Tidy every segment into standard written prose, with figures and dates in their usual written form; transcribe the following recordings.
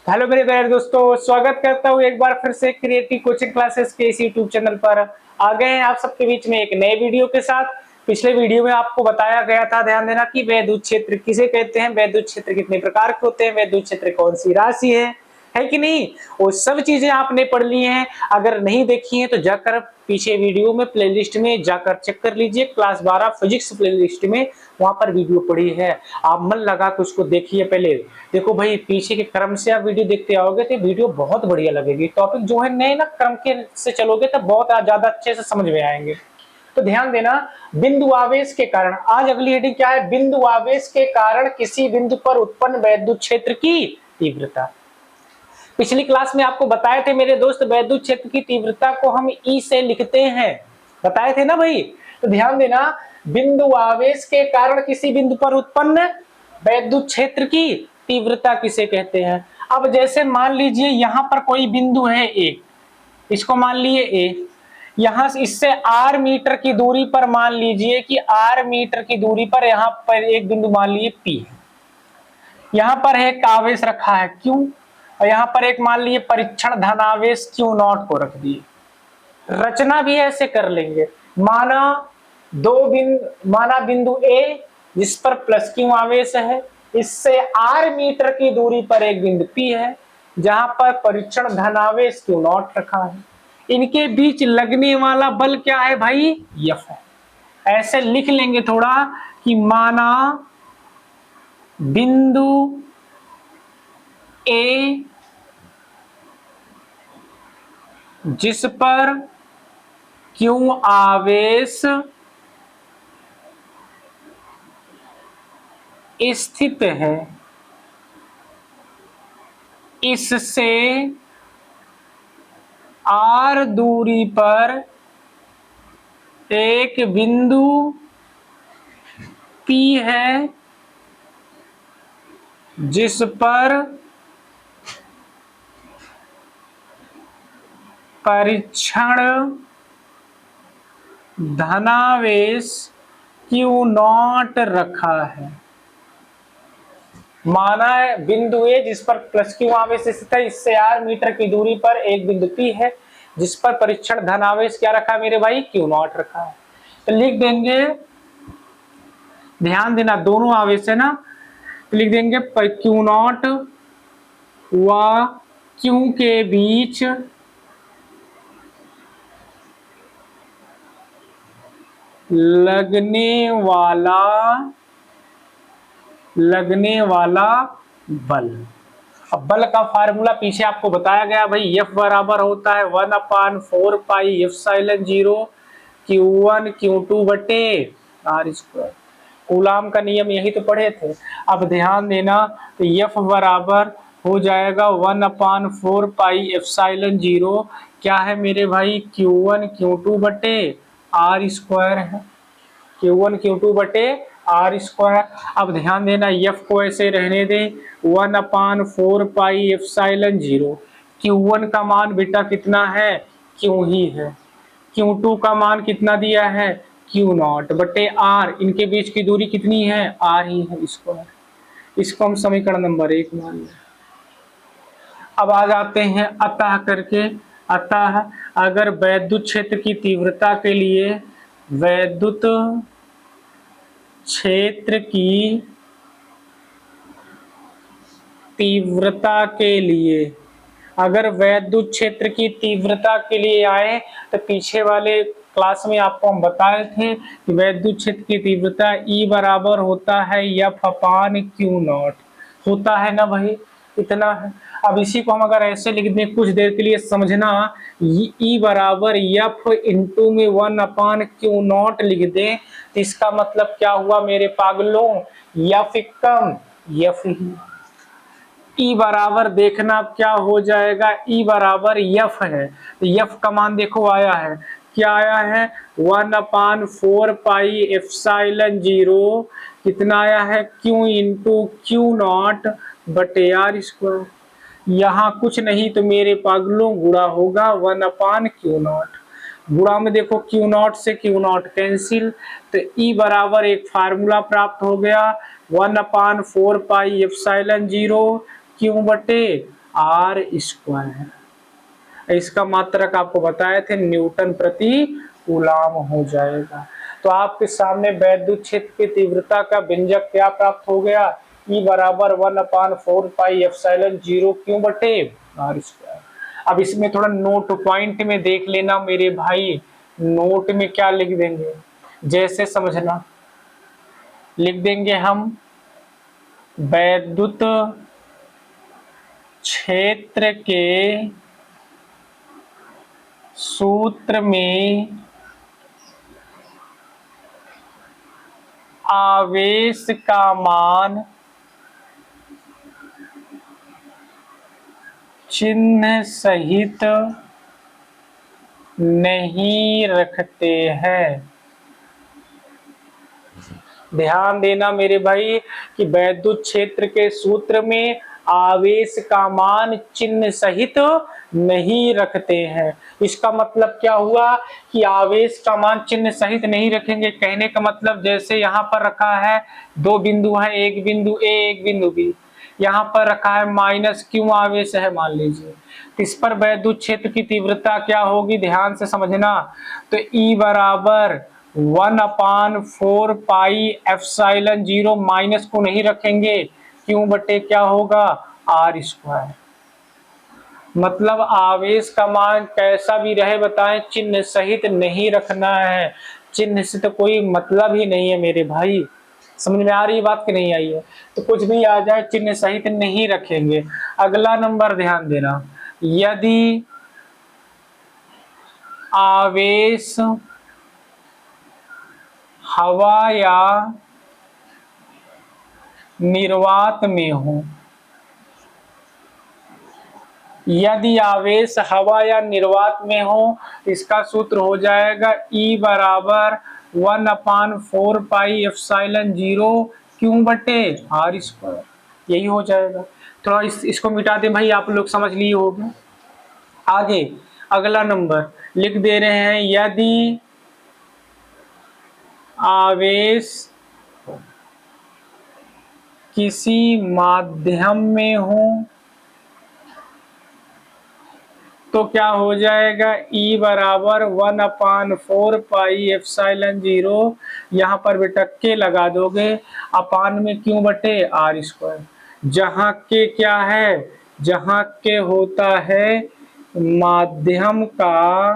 Hello मेरे प्यारे दोस्तों, स्वागत करता हूँ एक बार फिर से क्रिएटिव कोचिंग क्लासेस के इस यूट्यूब चैनल पर। आ गए हैं आप सबके बीच में एक नए वीडियो के साथ। पिछले वीडियो में आपको बताया गया था, ध्यान देना, कि वैद्युत क्षेत्र किसे कहते हैं, वैद्युत क्षेत्र कितने प्रकार के होते हैं, वैद्युत क्षेत्र कौन सी राशि है कि नहीं। वो सब चीजें आपने पढ़ ली हैं। अगर नहीं देखी हैं तो जाकर पीछे वीडियो में प्लेलिस्ट में जाकर चेक कर लीजिए। क्लास 12 फिजिक्स प्लेलिस्ट में वहां पर वीडियो पड़ी है। आप मन लगा के उसको देखिए। पहले देखो भाई, पीछे के क्रम से आप वीडियो देखते आओगे तो वीडियो बहुत बढ़िया लगेगी। टॉपिक जो है नए ना क्रम के से चलोगे तो बहुत ज्यादा अच्छे से समझ में आएंगे। तो ध्यान देना, बिंदु आवेश के कारण, आज अगली हेडिंग क्या है, बिंदु आवेश के कारण किसी बिंदु पर उत्पन्न वैद्युत क्षेत्र की तीव्रता। पिछली क्लास में आपको बताए थे मेरे दोस्त, वैद्युत क्षेत्र की तीव्रता को हम ई से लिखते हैं, बताए थे ना भाई। तो ध्यान देना, बिंदु आवेश के कारण किसी बिंदु पर उत्पन्न वैद्युत क्षेत्र की तीव्रता किसे कहते हैं। अब जैसे मान लीजिए यहां पर कोई बिंदु है एक, इसको मान लिए ए, यहां से इससे आर मीटर की दूरी पर मान लीजिए कि आर मीटर की दूरी पर यहां पर एक बिंदु मान लीजिए पी है। यहां पर एक आवेश रखा है क्यू, और यहां पर एक मान लीजिए परीक्षण धनावेश क्यू नॉट को रख दिए। रचना भी ऐसे कर लेंगे, माना बिंदु ए जिस पर प्लस क्यू आवेश है, इससे आर मीटर की दूरी पर एक बिंदु पी है जहां पर परीक्षण धनावेश क्यू नॉट रखा है। इनके बीच लगने वाला बल क्या है भाई, एफ है। ऐसे लिख लेंगे थोड़ा कि माना बिंदु ए जिस पर क्यू आवेश स्थित है, इससे आर दूरी पर एक बिंदु पी है जिस पर परीक्षण धनावेश क्यू नॉट रखा है। माना है बिंदु ए जिस पर प्लस क्यू आवेश स्थित है, इससे आर मीटर की दूरी पर एक बिंदु पी है जिस पर परीक्षण धनावेश क्या रखा है मेरे भाई, क्यू नॉट रखा है। तो लिख देंगे, ध्यान देना दोनों आवेश है ना, तो लिख देंगे क्यू नॉट व क्यू के बीच लगने वाला बल। अब बल का फार्मूला पीछे आपको बताया गया भाई, F बराबर होता है 1/4 पाई एप्सिलॉन 0 Q1 Q2 बटे R स्क्वायर। कूलाम का नियम यही तो पढ़े थे। अब ध्यान देना, तो F बराबर हो जाएगा 1/4 पाई एप्सिलॉन 0 क्या है मेरे भाई, Q1 Q2 बटे R स्क्वायर है, Q1 Q2 बटे R स्क्वायर। अब ध्यान देना, F को ऐसे रहने दें 1/4 पाई एप्सिलॉन 0। Q1 का मान बेटा कितना है, Q ही है। Q2 का मान कितना दिया है, Q नॉट बटे R। इनके बीच की दूरी कितनी है, R ही है स्क्वायर। इसको हम समीकरण नंबर 1 मान लें। अब आ जाते हैं अतः करके। अतः अगर वैद्युत क्षेत्र की तीव्रता के लिए, वैद्युत क्षेत्र की तीव्रता के लिए, अगर वैद्युत क्षेत्र की तीव्रता के लिए आए तो पीछे वाले क्लास में आपको हम बताए थे कि वैद्युत क्षेत्र की तीव्रता E बराबर होता है F/Q नॉट, होता है ना भाई, इतना है। अब इसी को हम अगर ऐसे लिख दें, कुछ देर के लिए समझना, E बराबर F इंटू में 1/Q नॉट लिख दें तो इसका मतलब क्या हुआ मेरे पागलों, F कम F ही। E बराबर देखना क्या हो जाएगा, E बराबर F है, तो F का मान देखो आया है, क्या आया है 1/4 पाई एप्सिलॉन 0 कितना आया है, Q इंटू Q नॉट बटे R स्क्वायर। यहाँ कुछ नहीं तो मेरे पागलों गुणा होगा 1/Q नॉट। गुणा में देखो Q नॉट से Q नॉट कैंसिल, तो E बराबर एक फार्मूला प्राप्त हो गया 1/4 पाई एप्सिलॉन 0 Q बटे आर स्क्वायर। इसका मात्रक आपको बताए थे न्यूटन प्रति कूलाम हो जाएगा। तो आपके सामने वैद्युत क्षेत्र की तीव्रता का व्यंजक क्या प्राप्त हो गया, E बराबर 1/4πε0 क्यू बटे आर स्क्वायर। अब इसमें थोड़ा नोट पॉइंट में देख लेना मेरे भाई, नोट में क्या लिख देंगे जैसे समझना, लिख देंगे हम वैद्युत क्षेत्र के सूत्र में आवेश का मान चिन्ह सहित नहीं रखते हैं। ध्यान देना मेरे भाई कि वैद्युत क्षेत्र के सूत्र में आवेश का मान चिन्ह सहित नहीं रखते हैं। इसका मतलब क्या हुआ कि आवेश का मान चिन्ह सहित नहीं रखेंगे। कहने का मतलब जैसे यहाँ पर रखा है दो बिंदु है, एक बिंदु ए एक बिंदु बी, यहाँ पर रखा है माइनस क्यू आवेश है मान लीजिए, इस पर वैद्युत क्षेत्र की तीव्रता क्या होगी, ध्यान से समझना। तो E बराबर 1/4πε0, माइनस को नहीं रखेंगे, क्यू बटे क्या होगा आर स्क्वायर। मतलब आवेश का मान कैसा भी रहे बताएं, चिन्ह सहित नहीं रखना है। चिन्ह से तो कोई मतलब ही नहीं है मेरे भाई, समझ में आ रही बात कि नहीं आई है। तो कुछ भी आ जाए चिन्ह सहित नहीं रखेंगे। अगला नंबर ध्यान देना, यदि आवेश हवा या निर्वात में हो, यदि आवेश हवा या निर्वात में हो, इसका सूत्र हो जाएगा E बराबर 1/4πε0 क्यू बटे आर स्क्वायर, यही हो जाएगा। थोड़ा इसको मिटा दें भाई, आप लोग समझ लिए होंगे। आगे अगला नंबर लिख दे रहे हैं, यदि आवेश किसी माध्यम में हो तो क्या हो जाएगा, E बराबर 1/4πε0, यहाँ पर बेटा के लगा दोगे, अपान में क्यों बटे आर स्क्वायर, जहाँ के क्या है, जहाँ के होता है माध्यम का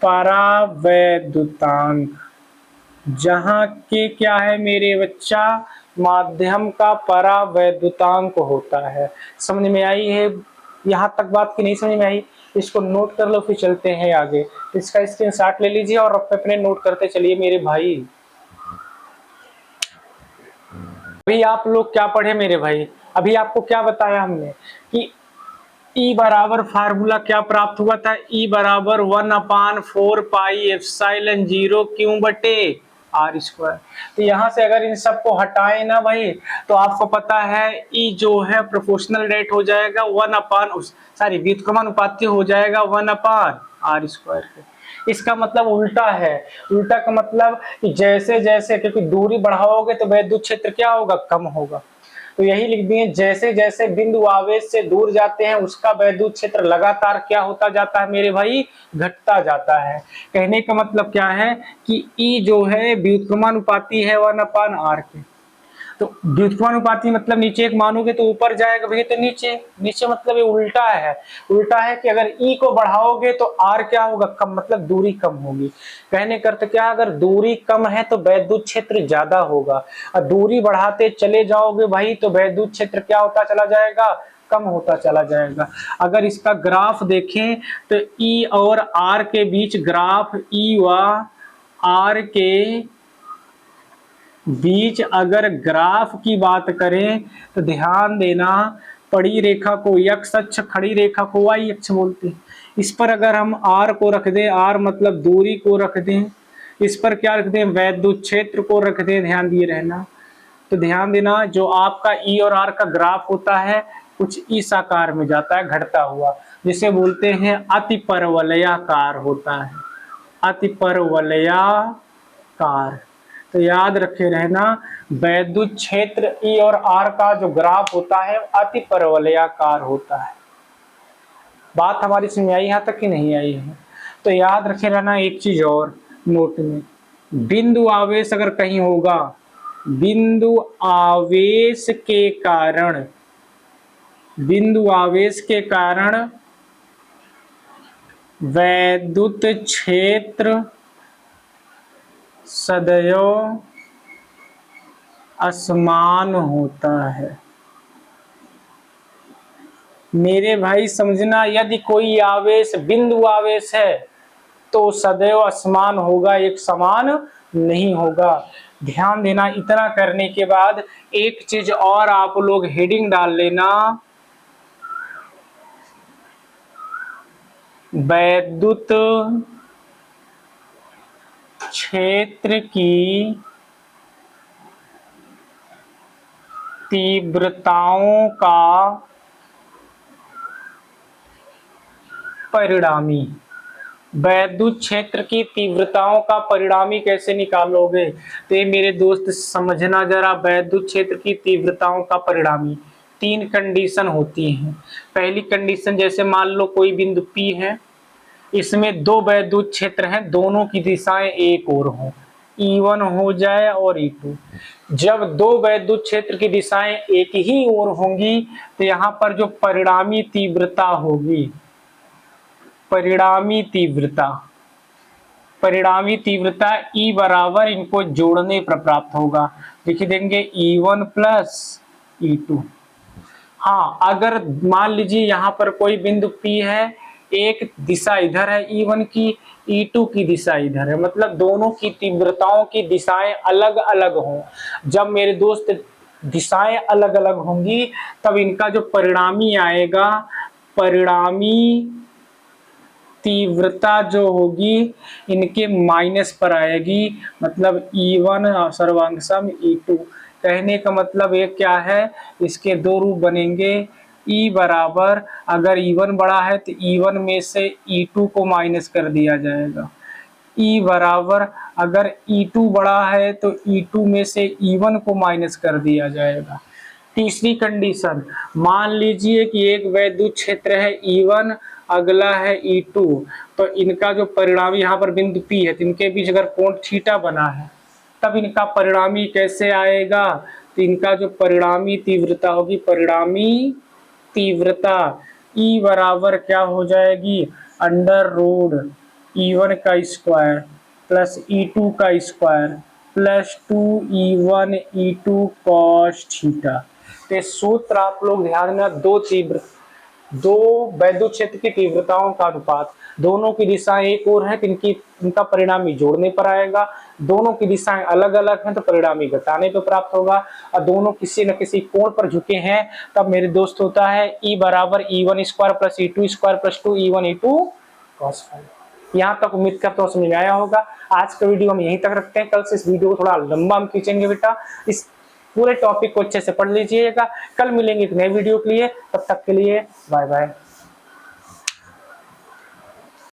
परावैद्युतांक, जहाँ के क्या है मेरे बच्चा, माध्यम का परावैद्युतांक होता है। समझ में आई है यहाँ तक बात की नहीं समझ में आई, इसको नोट कर लो फिर चलते हैं आगे। इसका स्क्रीनशॉट ले लीजिए और अपने नोट करते चलिए मेरे भाई। अभी आप लोग क्या पढ़े मेरे भाई, अभी आपको क्या बताया हमने कि E बराबर फार्मूला क्या प्राप्त हुआ था, E बराबर 1/4πε0 क्यू बटे आर स्क्वायर। तो यहाँ से अगर इन सबको हटाए ना भाई तो आपको पता है E जो है प्रोपोर्शनल रेट हो जाएगा व्युत्क्रमानुपाती हो जाएगा 1/r स्क्वायर। इसका मतलब उल्टा है, उल्टा का मतलब कि जैसे जैसे क्योंकि दूरी बढ़ाओगे तो वैद्युत क्षेत्र क्या होगा, कम होगा। तो यही लिख दिए, जैसे जैसे बिंदु आवेश से दूर जाते हैं उसका वैद्युत क्षेत्र लगातार क्या होता जाता है मेरे भाई, घटता जाता है। कहने का मतलब क्या है कि E जो है व्युत्क्रमानुपाती है 1/r के। तो व्युत्क्रमानुपाती मतलब नीचे एक मानोगे तो ऊपर जाएगा भैया, तो नीचे नीचे मतलब ये उल्टा है। उल्टा है कि अगर E को बढ़ाओगे तो R क्या होगा, कम, मतलब दूरी कम होगी। कहने का अर्थ क्या, अगर दूरी कम है तो वैद्युत क्षेत्र ज्यादा होगा, और दूरी बढ़ाते चले जाओगे भाई तो वैद्युत क्षेत्र क्या होता चला जाएगा, कम होता चला जाएगा। अगर इसका ग्राफ देखें तो E और R के बीच ग्राफ, E व R के बीच अगर ग्राफ की बात करें तो ध्यान देना, पड़ी रेखा को x अक्ष, खड़ी रेखा को y अक्ष बोलते हैं। इस पर अगर हम r को रख दें, r मतलब दूरी को रख दें, इस पर क्या रख दें, वैद्युत क्षेत्र को रख दें, ध्यान दिए रहना। तो ध्यान देना जो आपका E और R का ग्राफ होता है कुछ इस आकार में जाता है घटता हुआ, जिसे बोलते हैं अतिपरवलयाकार होता है, अतिपरवलयाकार। तो याद रखे रहना, वैद्युत क्षेत्र ई और आर का जो ग्राफ होता है अति परवलयाकार होता है। बात हमारी समझ आई यहाँ तक कि नहीं आई है? तो याद रखे रहना एक चीज और नोट में, बिंदु आवेश अगर कहीं होगा, बिंदु आवेश के कारण, बिंदु आवेश के कारण वैद्युत क्षेत्र सदैव असमान होता है। मेरे भाई समझना, यदि कोई आवेश बिंदु आवेश है तो सदैव असमान होगा, एक समान नहीं होगा। ध्यान देना। इतना करने के बाद एक चीज और आप लोग हेडिंग डाल लेना, वैद्युत क्षेत्र की तीव्रताओं का परिणामी। वैद्युत क्षेत्र की तीव्रताओं का परिणामी कैसे निकालोगे? तो ये मेरे दोस्त समझना जरा, वैद्युत क्षेत्र की तीव्रताओं का परिणामी 3 कंडीशन होती हैं। पहली कंडीशन, जैसे मान लो कोई बिंदु P है, इसमें 2 वैद्युत क्षेत्र हैं, दोनों की दिशाएं एक ओर हों, E1 हो जाए और E2। जब 2 वैद्युत क्षेत्र की दिशाएं एक ही ओर होंगी तो यहाँ पर जो परिणामी तीव्रता होगी, परिणामी तीव्रता E बराबर इनको जोड़ने पर प्राप्त होगा। लिख देंगे E1 प्लस E2। हाँ, अगर मान लीजिए यहाँ पर कोई बिंदु P है, एक दिशा इधर है E1 की, E2 की दिशा इधर है, मतलब दोनों की तीव्रताओं की दिशाएं अलग अलग हों। जब मेरे दोस्त दिशाएं अलग अलग होंगी तब इनका जो परिणामी आएगा, परिणामी तीव्रता जो होगी इनके माइनस पर आएगी, मतलब E1 सर्वांग E2। कहने का मतलब ये क्या है, इसके 2 रूप बनेंगे। E बराबर, अगर E1 बड़ा है तो E1 में से E2 को माइनस कर दिया जाएगा। E बराबर, अगर E2 बड़ा है तो E2 में से E1 को माइनस कर दिया जाएगा। तीसरी कंडीशन, मान लीजिए कि एक वैद्युत क्षेत्र है E1, अगला है E2, तो इनका जो परिणामी, यहाँ पर बिंदु P है तो इनके बीच अगर कोण थीटा बना है तब इनका परिणामी कैसे आएगा? तो इनका जो परिणामी तीव्रता होगी, परिणामी तीव्रता E बराबर क्या हो जाएगी, अंडर रूट E1 का स्क्वायर प्लस E2 का square plus 2E1 E2 cos theta. तो सूत्र आप लोग ध्यान देना, 2 वैद्युत क्षेत्र की तीव्रताओं का अनुपात, दोनों की दिशाएं एक ओर है तो इनका परिणामी जोड़ने पर आएगा, दोनों की दिशाएं अलग अलग हैं तो परिणामी घटाने पर प्राप्त होगा, और दोनों किसी न किसी कोण पर झुके हैं तब मेरे दोस्त होता है E बराबर E1 square plus E2 square plus 2E1 E2 cos five. यहाँ तक उम्मीद करता हूँ समझ में आया होगा। आज का वीडियो हम यहीं तक रखते हैं, कल से इस वीडियो को थोड़ा लंबा हम खींचेंगे बेटा। इस पूरे टॉपिक को अच्छे से पढ़ लीजिएगा। कल मिलेंगे एक नए वीडियो के लिए, तब तक के लिए बाय बाय।